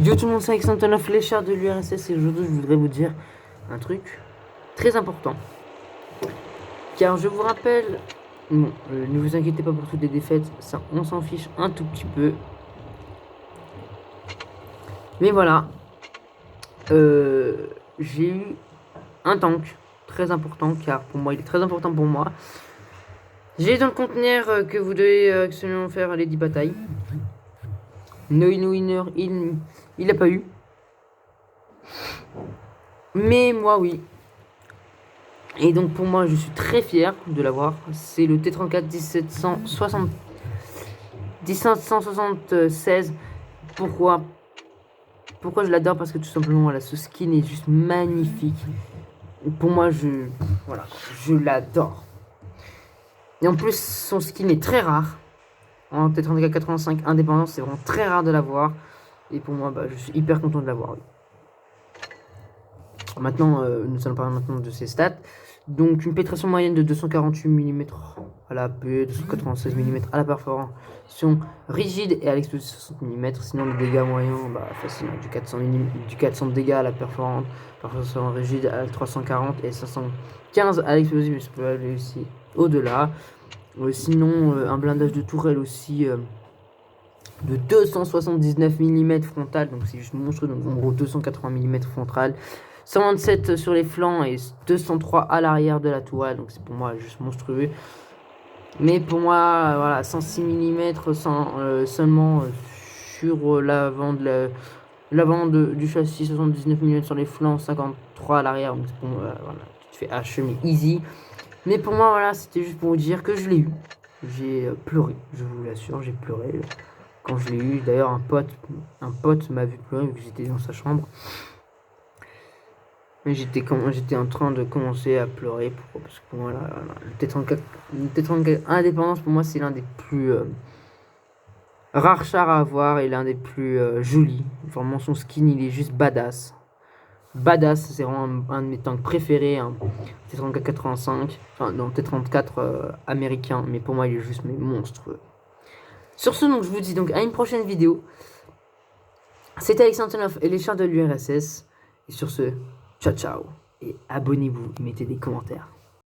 Yo tout le monde, c'est Alexandre les chars de l'URSS et aujourd'hui je voudrais vous dire un truc très important. Car je vous rappelle, bon, ne vous inquiétez pas pour toutes les défaites, ça on s'en fiche un tout petit peu. Mais voilà, j'ai eu un tank très important car pour moi il est très important pour moi. J'ai dans le conteneur que vous devez absolument faire les 10 batailles. No winner, il a pas eu. Mais moi oui. Et donc pour moi, je suis très fier de l'avoir. C'est le T34 1776. Pourquoi je l'adore? Parce que tout simplement, voilà, ce skin est juste magnifique. Pour moi, voilà, je l'adore. Et en plus, son skin est très rare. En T34 85 indépendance, c'est vraiment très rare de l'avoir. Et pour moi, je suis hyper content de l'avoir. Maintenant, nous allons parler maintenant de ses stats. Donc, une pénétration moyenne de 248 mm à la AP, 296 mm à la perforation rigide et à l'explosif 60 mm. Sinon, les dégâts moyens, facilement du 400 de dégâts à la perforation rigide à 340 et 515 à l'explosif, mais je peux aller aussi au-delà. Sinon, un blindage de tourelle aussi de 279 mm frontal, donc c'est juste monstrueux, donc en gros 280 mm frontal. 127 sur les flancs et 203 à l'arrière de la tourelle, donc c'est pour moi juste monstrueux. Mais pour moi, voilà, 106 mm seulement sur l'avant du châssis, 79 mm sur les flancs, 53 à l'arrière, donc c'est pour moi, voilà, tu te fais achever easy. Mais pour moi, voilà, c'était juste pour vous dire que je l'ai eu. J'ai pleuré, je vous l'assure, j'ai pleuré quand je l'ai eu. D'ailleurs, un pote m'a vu pleurer vu que j'étais dans sa chambre. J'étais en train de commencer à pleurer. Pourquoi? Parce que pour moi, le T34 Indépendance, pour moi, c'est l'un des plus rares chars à avoir et l'un des plus jolis. Vraiment, son skin, il est juste badass. Badass, c'est vraiment un de mes tanks préférés. Hein. T34 85, enfin, non, T34 américain, mais pour moi, il est juste monstrueux. Sur ce, donc, je vous dis donc à une prochaine vidéo. C'était Alexandre et les chars de l'URSS. Et sur ce, ciao ciao. Et abonnez-vous, mettez des commentaires.